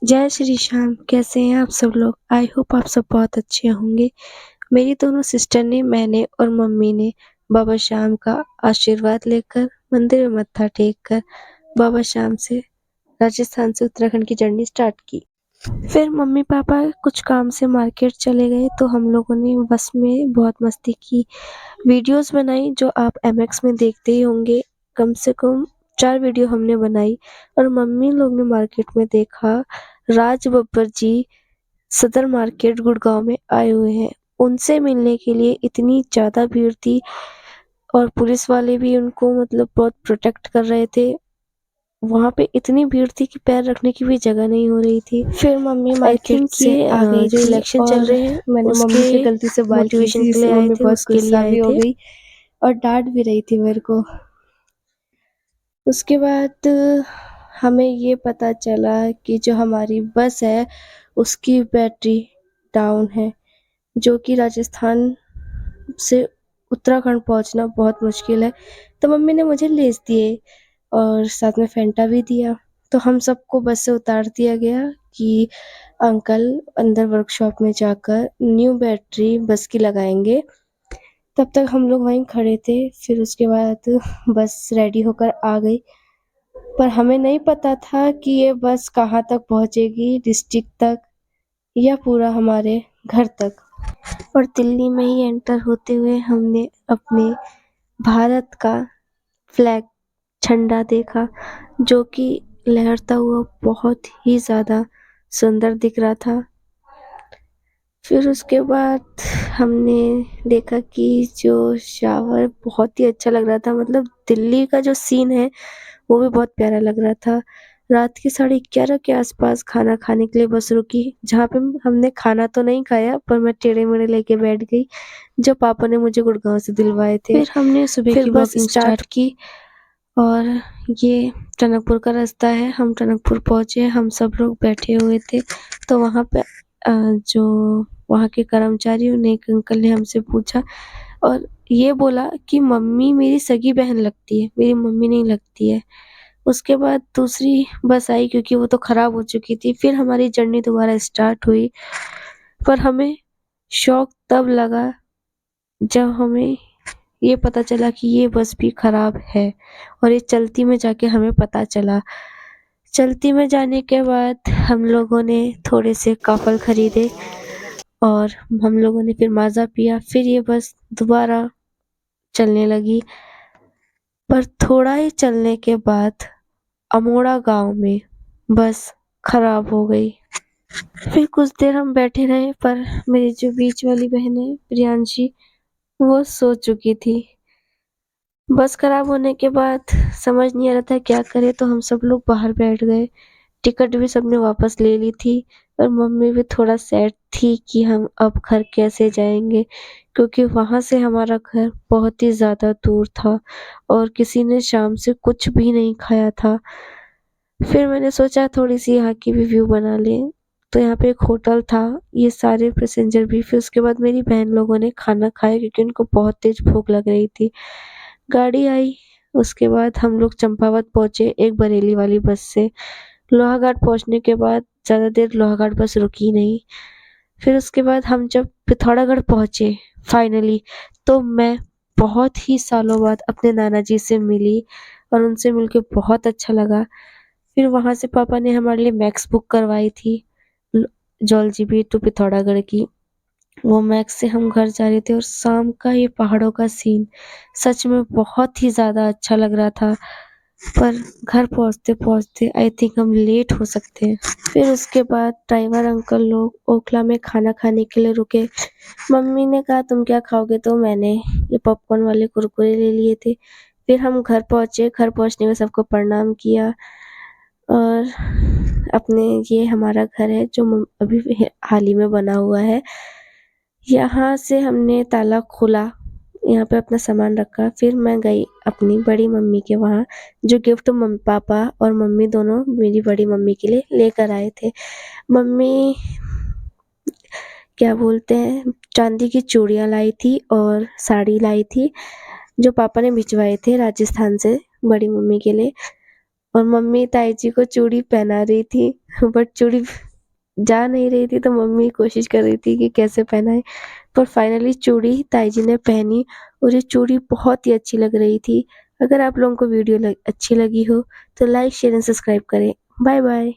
जय श्री श्याम, कैसे हैं आप सब लोग? आई होप आप सब बहुत अच्छे होंगे। मेरी दोनों सिस्टर ने, मैंने और मम्मी ने बाबा श्याम का आशीर्वाद लेकर मंदिर में मत्था टेक कर बाबा श्याम से राजस्थान से उत्तराखंड की जर्नी स्टार्ट की। फिर मम्मी पापा कुछ काम से मार्केट चले गए तो हम लोगों ने बस में बहुत मस्ती की, वीडियोस बनाई जो आप MX में देखते ही होंगे। कम से कम 4 वीडियो हमने बनाई और मम्मी लोग ने मार्केट में देखा राज बब्बर जी सदर मार्केट गुड़गांव में आए हुए हैं। उनसे मिलने के लिए इतनी ज़्यादा भीड़ थी और पुलिस वाले भी उनको मतलब बहुत प्रोटेक्ट कर रहे थे। वहाँ पे इतनी भीड़ थी कि पैर रखने की भी जगह नहीं हो रही थी। फिर मम्मी मार्केट से आ गई जो थी इलेक्शन चल और रहे हैं मैंने उसके मम्मी से गलती से बात की मोटिवेशन थी, के लिए जिससे आए मम्मी थे, बहुत उसके लिए गुस्सा आए भी हो थे। गई और डांट भी रही थी मेरे को। उसके बाद हमें ये पता चला कि जो हमारी बस है उसकी बैटरी डाउन है, जो कि राजस्थान से उत्तराखंड पहुंचना बहुत मुश्किल है। तो मम्मी ने मुझे लेस दिए और साथ में फैंटा भी दिया। तो हम सबको बस से उतार दिया गया कि अंकल अंदर वर्कशॉप में जाकर न्यू बैटरी बस की लगाएंगे। तब तक हम लोग वहीं खड़े थे। फिर उसके बाद बस रेडी होकर आ गई, पर हमें नहीं पता था कि ये बस कहाँ तक पहुंचेगी, डिस्ट्रिक्ट तक या पूरा हमारे घर तक। और दिल्ली में ही एंटर होते हुए हमने अपने भारत का फ्लैग झंडा देखा, जो कि लहरता हुआ बहुत ही ज़्यादा सुंदर दिख रहा था। फिर उसके बाद हमने देखा कि जो शावर बहुत ही अच्छा लग रहा था, मतलब दिल्ली का जो सीन है वो भी बहुत प्यारा लग रहा था। रात के 11:30 के आसपास खाना खाने के लिए बस रुकी, जहाँ पे हमने खाना तो नहीं खाया पर मैं टेढ़े मेढ़े लेके बैठ गई जो पापा ने मुझे गुड़गांव से दिलवाए थे। फिर हमने सुबह की बस वॉकिंग स्टार्ट की और ये टनकपुर का रास्ता है। हम टनकपुर पहुंचे, हम सब लोग बैठे हुए थे तो वहाँ पे जो वहाँ के कर्मचारी ने, एक अंकल ने हमसे पूछा और ये बोला कि मम्मी मेरी सगी बहन लगती है, मेरी मम्मी नहीं लगती है। उसके बाद दूसरी बस आई क्योंकि वो तो खराब हो चुकी थी। फिर हमारी जर्नी दोबारा स्टार्ट हुई, पर हमें शौक तब लगा जब हमें ये पता चला कि ये बस भी खराब है और ये चलती में जाके हमें पता चला। चलती में जाने के बाद हम लोगों ने थोड़े से काफल खरीदे और हम लोगों ने फिर माज़ा पिया। फिर ये बस दोबारा चलने लगी, पर थोड़ा ही चलने के बाद अमोड़ा गांव में बस खराब हो गई। फिर कुछ देर हम बैठे रहे, पर मेरी जो बीच वाली बहन है प्रियांशी, वो सो चुकी थी। बस खराब होने के बाद समझ नहीं आ रहा था क्या करें, तो हम सब लोग बाहर बैठ गए। टिकट भी सबने वापस ले ली थी और मम्मी भी थोड़ा सैड थी कि हम अब घर कैसे जाएंगे, क्योंकि वहां से हमारा घर बहुत ही ज़्यादा दूर था और किसी ने शाम से कुछ भी नहीं खाया था। फिर मैंने सोचा थोड़ी सी यहाँ की भी व्यू बना लें, तो यहाँ पे एक होटल था, ये सारे पैसेंजर भी। फिर उसके बाद मेरी बहन लोगों ने खाना खाया क्योंकि उनको बहुत तेज भूख लग रही थी। गाड़ी आई, उसके बाद हम लोग चंपावत पहुंचे एक बरेली वाली बस से। लोहाघाट पहुंचने के बाद ज़्यादा देर लोहाघाट बस रुकी नहीं। फिर उसके बाद हम जब पिथौरागढ़ पहुंचे फाइनली, तो मैं बहुत ही सालों बाद अपने नाना जी से मिली और उनसे मिलके बहुत अच्छा लगा। फिर वहां से पापा ने हमारे लिए मैक्स बुक करवाई थी, जौलजीबी टू पिथौरागढ़ की। वो मैक्स से हम घर जा रहे थे और शाम का ये पहाड़ों का सीन सच में बहुत ही ज़्यादा अच्छा लग रहा था। पर घर पहुंचते पहुंचते आई थिंक हम लेट हो सकते हैं। फिर उसके बाद ड्राइवर अंकल लोग ओखला में खाना खाने के लिए रुके। मम्मी ने कहा तुम क्या खाओगे, तो मैंने ये पॉपकॉर्न वाले कुरकुरे ले लिए थे। फिर हम घर पहुंचे, घर पहुंचने में सबको प्रणाम किया और अपने, ये हमारा घर है जो अभी हाल ही में बना हुआ है। यहाँ से हमने ताला खोला, यहाँ पे अपना सामान रखा। फिर मैं गई अपनी बड़ी मम्मी के वहाँ, जो गिफ्ट मम्मी पापा और मम्मी दोनों मेरी बड़ी मम्मी के लिए लेकर आए थे। मम्मी क्या बोलते हैं, चांदी की चूड़ियाँ लाई थी और साड़ी लाई थी जो पापा ने भिजवाए थे राजस्थान से बड़ी मम्मी के लिए। और मम्मी ताई जी को चूड़ी पहना रही थी बट चूड़ी जा नहीं रही थी, तो मम्मी कोशिश कर रही थी कि कैसे पहनाए, पर फाइनली चूड़ी ताई जी ने पहनी और ये चूड़ी बहुत ही अच्छी लग रही थी। अगर आप लोगों को वीडियो अच्छी लगी हो तो लाइक शेयर एंड सब्सक्राइब करें। Bye bye.